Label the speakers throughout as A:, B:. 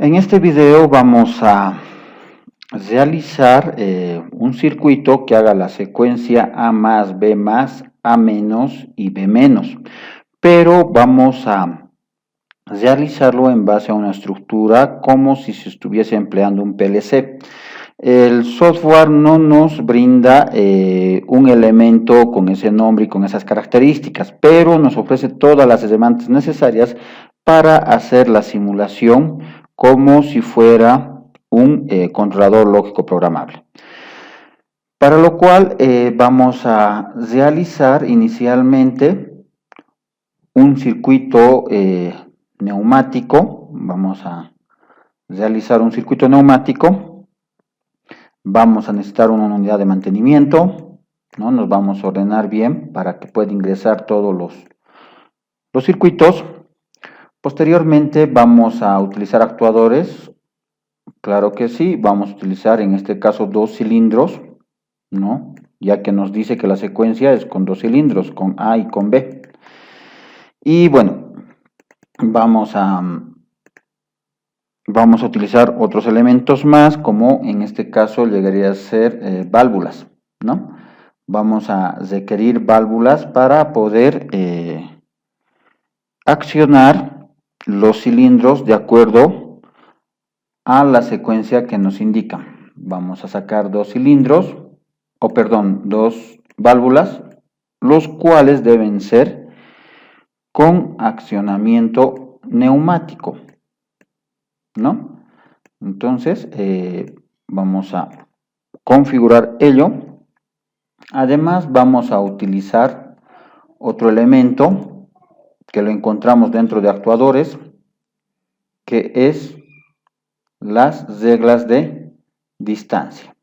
A: En este video vamos a realizar un circuito que haga la secuencia A más, B más, A menos y B menos, pero vamos a realizarlo en base a una estructura como si se estuviese empleando un PLC. El software no nos brinda un elemento con ese nombre y con esas características, pero nos ofrece todas las herramientas necesarias para hacer la simulación como si fuera un controlador lógico programable. Para lo cual vamos a realizar inicialmente un circuito neumático. Vamos a realizar un circuito neumático. Vamos a necesitar una unidad de mantenimiento, ¿no? Nos vamos a ordenar bien para que pueda ingresar todos los circuitos. Posteriormente vamos a utilizar actuadores, claro que sí, vamos a utilizar en este caso 2 cilindros, ¿no? Ya que nos dice que la secuencia es con 2 cilindros, con A y con B. Y bueno, vamos a utilizar otros elementos más, como en este caso llegaría a ser válvulas, ¿no? Vamos a requerir válvulas para poder accionar los cilindros de acuerdo a la secuencia que nos indica. Vamos a sacar 2 cilindros, o perdón, 2 válvulas, los cuales deben ser con accionamiento neumático, ¿no? Entonces, vamos a configurar ello. Además, vamos a utilizar otro elemento que lo encontramos dentro de actuadores, que es las reglas de distancia,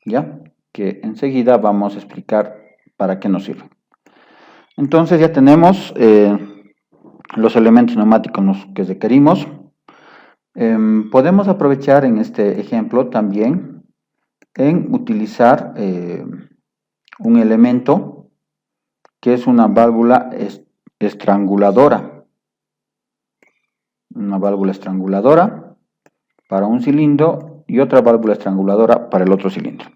A: ¿ya? Que enseguida vamos a explicar para qué nos sirven. Entonces ya tenemos los elementos neumáticos que requerimos. Podemos aprovechar en este ejemplo también en utilizar un elemento que es una válvula estranguladora. Una válvula estranguladora para un cilindro y otra válvula estranguladora para el otro cilindro.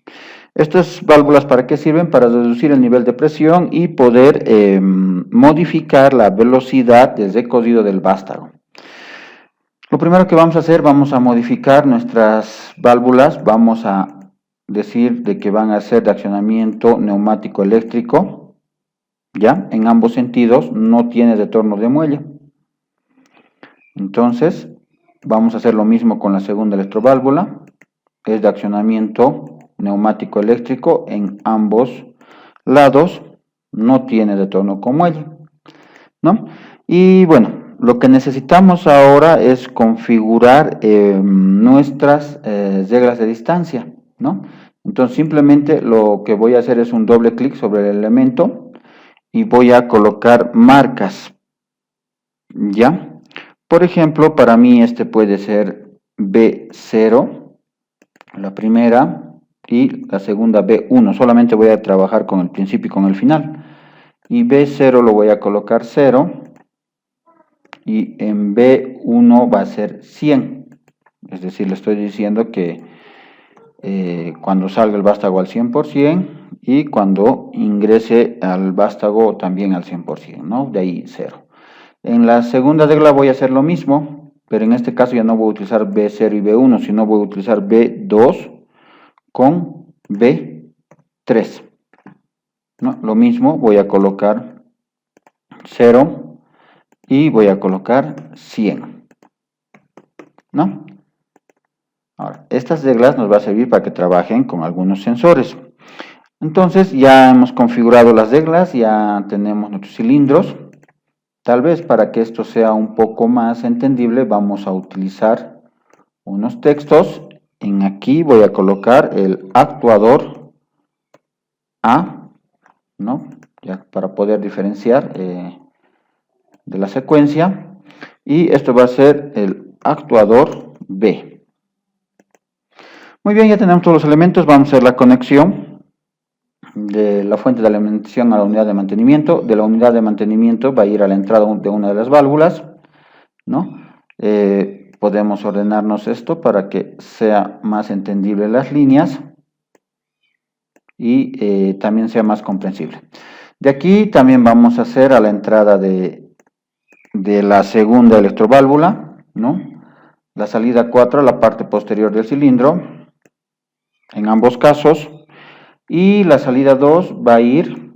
A: Estas válvulas, ¿para qué sirven? Para reducir el nivel de presión y poder modificar la velocidad de recorrido del vástago. Lo primero que vamos a hacer, vamos a modificar nuestras válvulas. Vamos a decir de que van a ser de accionamiento neumático eléctrico, ¿ya? En ambos sentidos, no tiene retorno de muelle. Entonces, vamos a hacer lo mismo con la segunda electroválvula. Es de accionamiento neumático eléctrico en ambos lados, no tiene retorno con muelle, ¿no? Y bueno, lo que necesitamos ahora es configurar nuestras reglas de distancia, ¿no? Entonces simplemente lo que voy a hacer es un doble clic sobre el elemento y voy a colocar marcas, ¿ya? Por ejemplo, para mí este puede ser B0, la primera, y la segunda B1. Solamente voy a trabajar con el principio y con el final. Y B0 lo voy a colocar 0. Y en B1 va a ser 100. Es decir, le estoy diciendo que cuando salga el vástago al 100% y cuando ingrese al vástago también al 100%, ¿no? De ahí 0. En la segunda regla voy a hacer lo mismo, pero en este caso ya no voy a utilizar B0 y B1, sino voy a utilizar B2 con B3. ¿No? Lo mismo, voy a colocar 0 y voy a colocar 100. ¿No? Ahora, estas reglas nos va a servir para que trabajen con algunos sensores. Entonces ya hemos configurado las reglas, ya tenemos nuestros cilindros. Tal vez para que esto sea un poco más entendible vamos a utilizar unos textos. En aquí voy a colocar el actuador A, ¿no? Ya para poder diferenciar de la secuencia. Y esto va a ser el actuador B. Muy bien, ya tenemos todos los elementos. Vamos a hacer la conexión de la fuente de alimentación a la unidad de mantenimiento. De la unidad de mantenimiento va a ir a la entrada de una de las válvulas, ¿no? podemos ordenarnos esto para que sea más entendible las líneas y también sea más comprensible. De aquí también vamos a hacer a la entrada de la segunda electroválvula, ¿no? La salida 4 a la parte posterior del cilindro, en ambos casos, y la salida 2 va a ir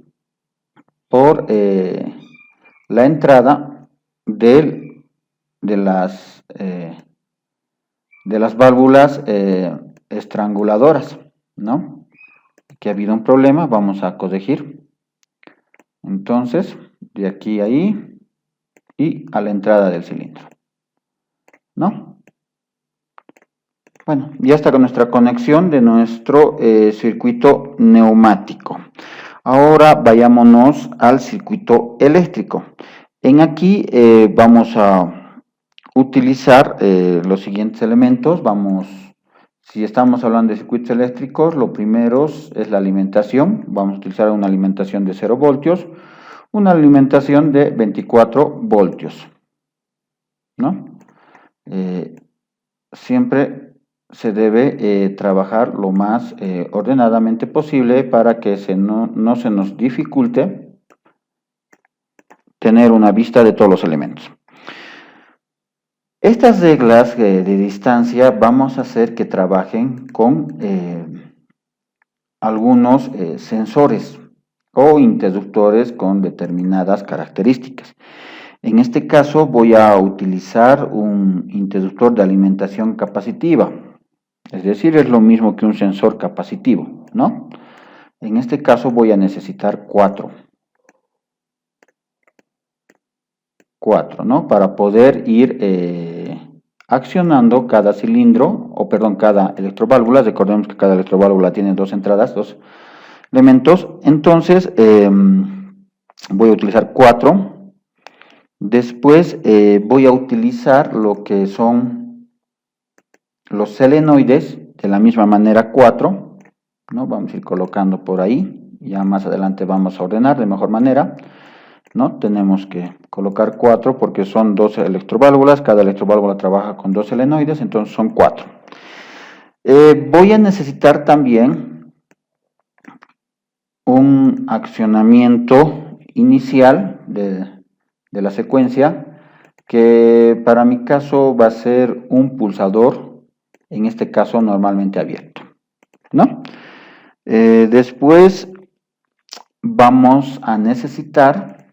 A: por la entrada de las válvulas estranguladoras, ¿no? Aquí ha habido un problema, vamos a corregir. Entonces, de aquí a ahí y a la entrada del cilindro, ¿no? Bueno, ya está con nuestra conexión de nuestro circuito neumático. Ahora vayámonos al circuito eléctrico. En aquí vamos a utilizar los siguientes elementos. Si estamos hablando de circuitos eléctricos, lo primero es la alimentación. Vamos a utilizar una alimentación de 0 voltios, una alimentación de 24 voltios, ¿no? Siempre se debe trabajar lo más ordenadamente posible para que no se nos dificulte tener una vista de todos los elementos. Estas reglas de distancia vamos a hacer que trabajen con algunos sensores o interruptores con determinadas características. En este caso voy a utilizar un interruptor de alimentación capacitiva, es decir, es lo mismo que un sensor capacitivo, ¿no? En este caso voy a necesitar 4, ¿no? Para poder ir accionando cada cilindro, cada electroválvula. Recordemos que cada electroválvula tiene 2 entradas, 2 elementos. Entonces, voy a utilizar 4. Después voy a utilizar lo que son los solenoides, de la misma manera 4, ¿no? Vamos a ir colocando por ahí, ya más adelante vamos a ordenar de mejor manera, ¿no? Tenemos que colocar 4 porque son 2 electroválvulas, cada electroválvula trabaja con 2 solenoides, entonces son 4. Voy a necesitar también un accionamiento inicial de la secuencia, que para mi caso va a ser un pulsador, en este caso normalmente abierto, ¿no? Después vamos a necesitar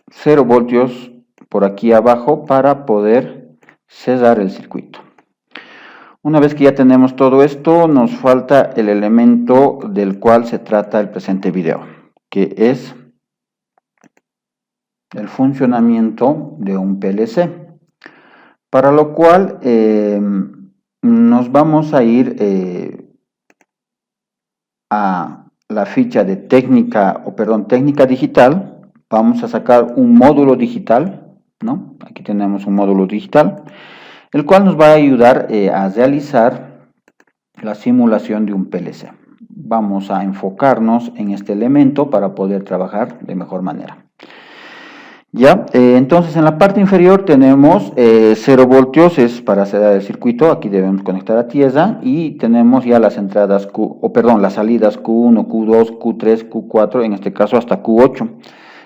A: 0 voltios por aquí abajo para poder cerrar el circuito. Una vez que ya tenemos todo esto, nos falta el elemento del cual se trata el presente video, que es el funcionamiento de un PLC, para lo cual nos vamos a ir a la ficha de técnica digital. Vamos a sacar un módulo digital, ¿no? Aquí tenemos un módulo digital, el cual nos va a ayudar a realizar la simulación de un PLC. Vamos a enfocarnos en este elemento para poder trabajar de mejor manera. Ya, entonces en la parte inferior tenemos 0 voltios, es para cerrar el circuito. Aquí debemos conectar a tierra y tenemos ya las entradas las salidas Q1, Q2, Q3, Q4, en este caso hasta Q8.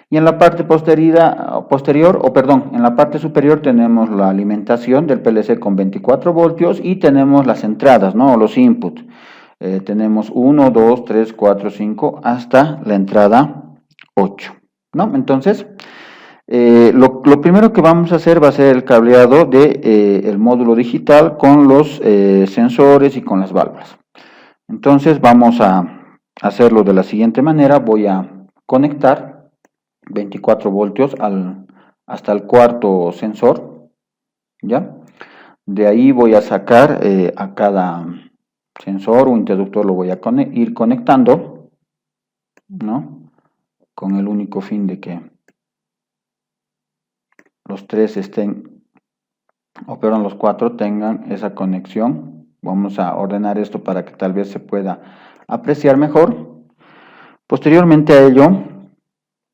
A: Y en la parte en la parte superior tenemos la alimentación del PLC con 24 voltios y tenemos las entradas, ¿no? Los inputs. Tenemos 1, 2, 3, 4, 5 hasta la entrada 8, ¿no? Entonces, lo primero que vamos a hacer va a ser el cableado del módulo digital con los sensores y con las válvulas. Entonces vamos a hacerlo de la siguiente manera. Voy a conectar 24 voltios hasta el cuarto sensor, ¿ya? De ahí voy a sacar a cada sensor o interruptor, lo voy a ir conectando, ¿no? Con el único fin de que los 4 tengan esa conexión. Vamos a ordenar esto para que tal vez se pueda apreciar mejor. Posteriormente a ello,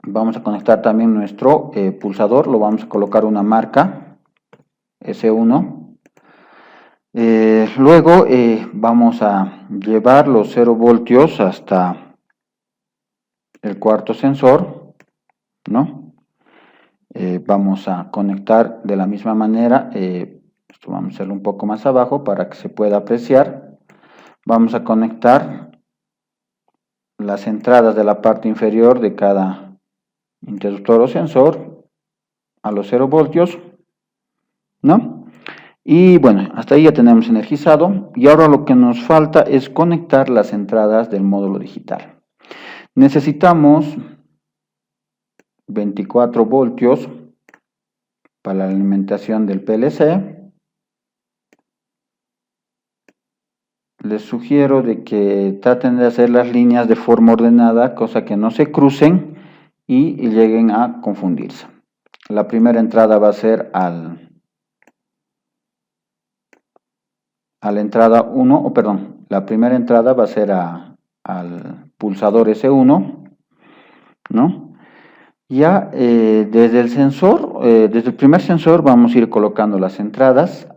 A: vamos a conectar también nuestro pulsador. Lo vamos a colocar una marca S1. Luego vamos a llevar los 0 voltios hasta el cuarto sensor, ¿no? Vamos a conectar de la misma manera, esto vamos a hacerlo un poco más abajo para que se pueda apreciar. Vamos a conectar las entradas de la parte inferior de cada interruptor o sensor a los 0 voltios, ¿no? Y bueno, hasta ahí ya tenemos energizado, y ahora lo que nos falta es conectar las entradas del módulo digital. Necesitamos 24 voltios para la alimentación del PLC. Les sugiero de que traten de hacer las líneas de forma ordenada, cosa que no se crucen y lleguen a confundirse. La primera entrada va a ser a la entrada 1, la primera entrada va a ser al pulsador S1, ¿no? Ya desde el sensor, desde el primer sensor vamos a ir colocando las entradas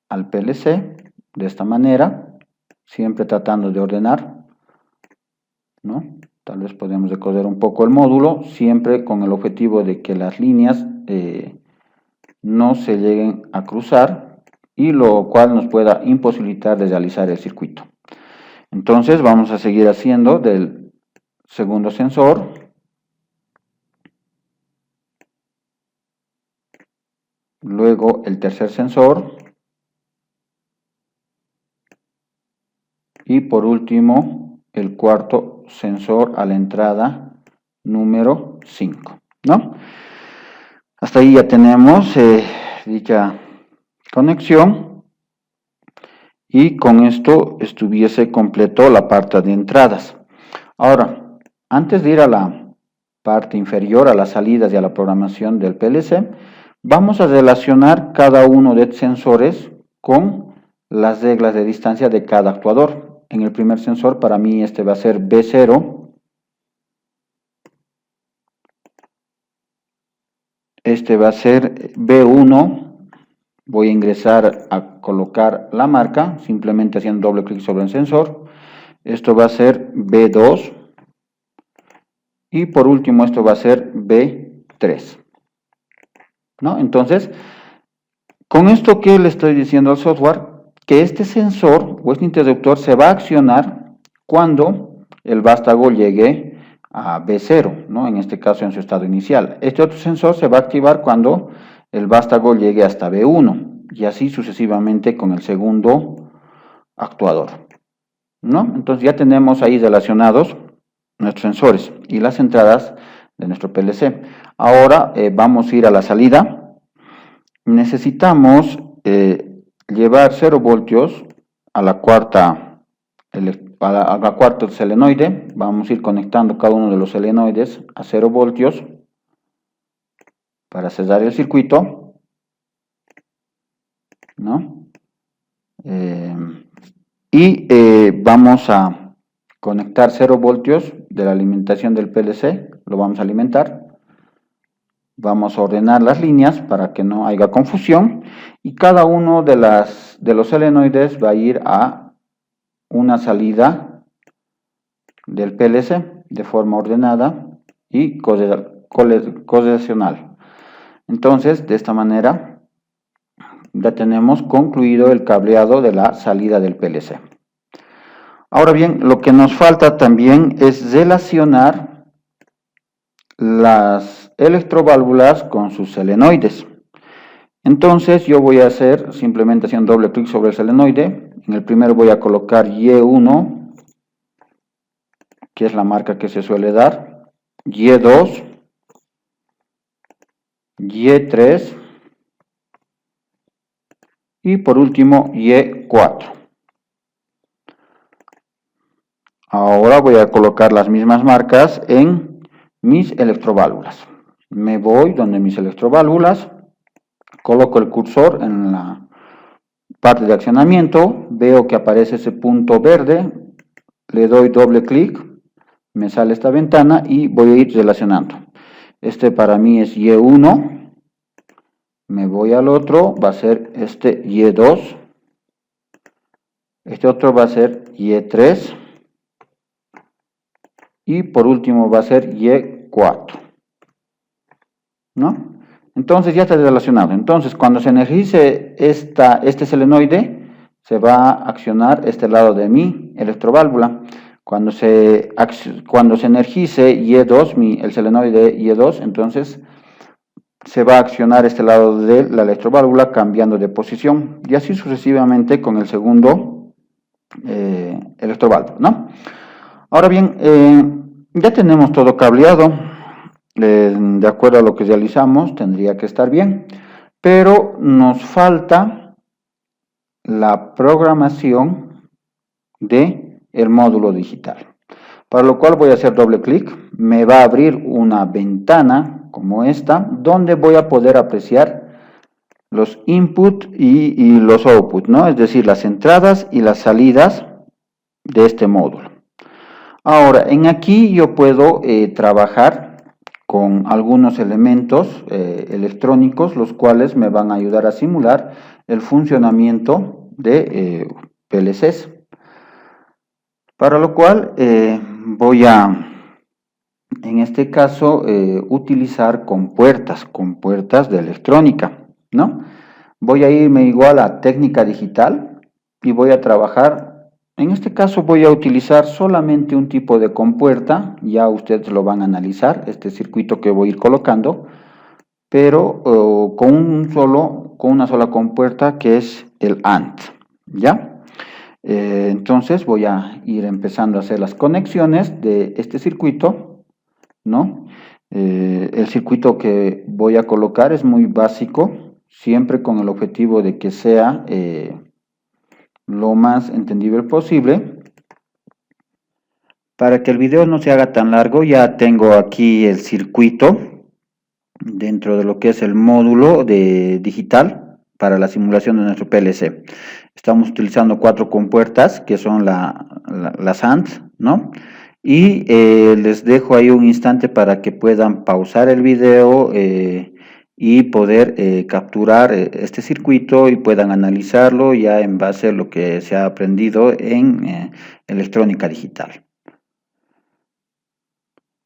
A: al PLC de esta manera, siempre tratando de ordenar, ¿no? Tal vez podemos decoder un poco el módulo, siempre con el objetivo de que las líneas no se lleguen a cruzar, y lo cual nos pueda imposibilitar de realizar el circuito. Entonces vamos a seguir haciendo del segundo sensor, luego el tercer sensor, y por último el cuarto sensor a la entrada número 5, ¿no? Hasta ahí ya tenemos dicha conexión, y con esto estuviese completo la parte de entradas. Ahora, antes de ir a la parte inferior, a las salidas y a la programación del PLC, vamos a relacionar cada uno de estos sensores con las reglas de distancia de cada actuador. En el primer sensor, para mí este va a ser B0, este va a ser B1, voy a ingresar a colocar la marca, simplemente haciendo doble clic sobre el sensor. Esto va a ser B2, y por último esto va a ser B3, ¿no? Entonces, con esto, ¿qué le estoy diciendo al software? Que este sensor o este interruptor se va a accionar cuando el vástago llegue a B0, ¿no? En este caso en su estado inicial. Este otro sensor se va a activar cuando el vástago llegue hasta B1, y así sucesivamente con el segundo actuador, ¿no? Entonces ya tenemos ahí relacionados nuestros sensores y las entradas de nuestro PLC. Ahora vamos a ir a la salida. Necesitamos llevar 0 voltios a la cuarta solenoide. Vamos a ir conectando cada uno de los solenoides a 0 voltios para cerrar el circuito, ¿no? Vamos a conectar 0 voltios de la alimentación del PLC, lo vamos a alimentar. Vamos a ordenar las líneas para que no haya confusión, y cada uno de los solenoides va a ir a una salida del PLC de forma ordenada y correlacional. Entonces, de esta manera ya tenemos concluido el cableado de la salida del PLC. Ahora bien, lo que nos falta también es relacionar las electroválvulas con sus solenoides. Entonces yo voy a hacer simplemente haciendo doble clic sobre el solenoide. En el primero voy a colocar Y1, que es la marca que se suele dar, Y2, Y3 y por último Y4. Ahora voy a colocar las mismas marcas en mis electroválvulas. Me voy donde mis electroválvulas, coloco el cursor en la parte de accionamiento, veo que aparece ese punto verde, le doy doble clic, me sale esta ventana y voy a ir relacionando. Este para mí es Y1, me voy al otro, va a ser este Y2, este otro va a ser Y3, y por último va a ser Y4, ¿no? Entonces ya está relacionado. Entonces cuando se energice este solenoide, se va a accionar este lado de mi electroválvula. Cuando se energice Y2, el solenoide Y2, entonces se va a accionar este lado de la electroválvula cambiando de posición. Y así sucesivamente con el segundo electroválvula, ¿no? Ahora bien, ya tenemos todo cableado. De acuerdo a lo que realizamos, tendría que estar bien. Pero nos falta la programación del módulo digital. Para lo cual voy a hacer doble clic. Me va a abrir una ventana como esta, donde voy a poder apreciar los input y los output, ¿no? Es decir, las entradas y las salidas de este módulo. Ahora, en aquí yo puedo trabajar con algunos elementos electrónicos, los cuales me van a ayudar a simular el funcionamiento de PLCs. Para lo cual voy a, en este caso, utilizar compuertas de electrónica, ¿no? Voy a irme igual a técnica digital y voy a trabajar. En este caso voy a utilizar solamente un tipo de compuerta, ya ustedes lo van a analizar, este circuito que voy a ir colocando, pero con una sola compuerta que es el AND, ¿ya? Entonces voy a ir empezando a hacer las conexiones de este circuito, ¿no? El circuito que voy a colocar es muy básico, siempre con el objetivo de que sea lo más entendible posible. Para que el video no se haga tan largo, ya tengo aquí el circuito dentro de lo que es el módulo digital para la simulación de nuestro PLC. Estamos utilizando 4 compuertas que son las AND, ¿no? Y les dejo ahí un instante para que puedan pausar el video y poder capturar este circuito y puedan analizarlo ya en base a lo que se ha aprendido en electrónica digital.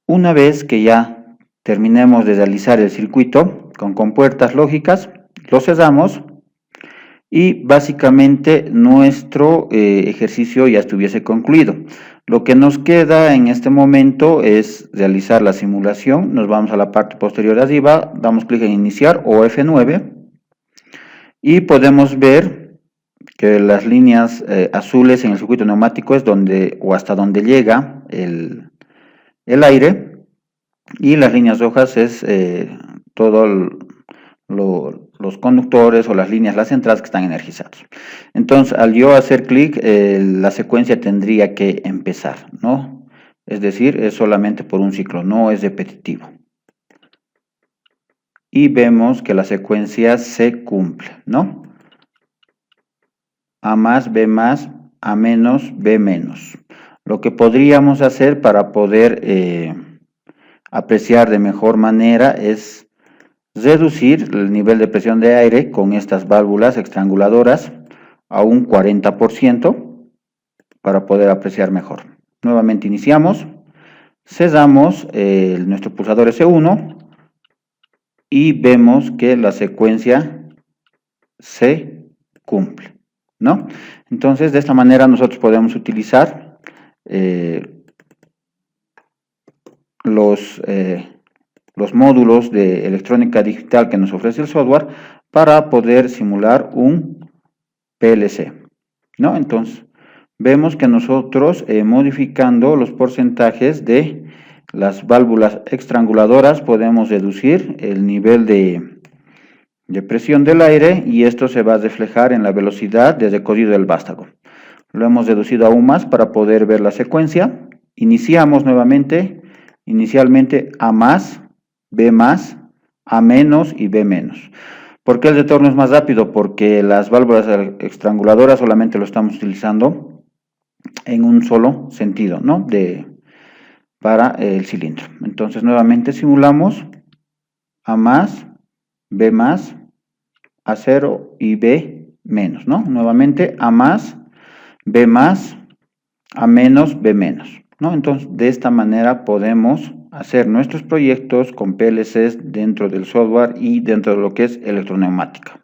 A: Una vez que ya terminemos de realizar el circuito con compuertas lógicas, lo cerramos y básicamente nuestro ejercicio ya estuviese concluido. Lo que nos queda en este momento es realizar la simulación. Nos vamos a la parte posterior de arriba, damos clic en iniciar o F9 y podemos ver que las líneas azules en el circuito neumático es donde o hasta donde llega el aire, y las líneas rojas es todos los conductores o las líneas, las entradas que están energizados. Entonces, al yo hacer clic, la secuencia tendría que empezar, ¿no? Es decir, es solamente por un ciclo, no es repetitivo. Y vemos que la secuencia se cumple, ¿no? A más, B más, A menos, B menos. Lo que podríamos hacer para poder apreciar de mejor manera es reducir el nivel de presión de aire con estas válvulas estranguladoras a un 40% para poder apreciar mejor. Nuevamente iniciamos, cerramos nuestro pulsador S1 y vemos que la secuencia se cumple, ¿no? Entonces, de esta manera nosotros podemos utilizar los módulos de electrónica digital que nos ofrece el software para poder simular un PLC, ¿no? Entonces, vemos que nosotros modificando los porcentajes de las válvulas estranguladoras podemos reducir el nivel de presión del aire y esto se va a reflejar en la velocidad de recorrido del vástago. Lo hemos reducido aún más para poder ver la secuencia. Iniciamos nuevamente, inicialmente A más, B más, A menos y B menos. ¿Por qué el retorno es más rápido? Porque las válvulas estranguladoras solamente lo estamos utilizando en un solo sentido, ¿no? Para el cilindro. Entonces nuevamente simulamos A más, B más, A 0 y B menos, ¿no? Nuevamente A más, B más, A menos, B menos, ¿no? Entonces, de esta manera podemos hacer nuestros proyectos con PLCs dentro del software y dentro de lo que es electroneumática.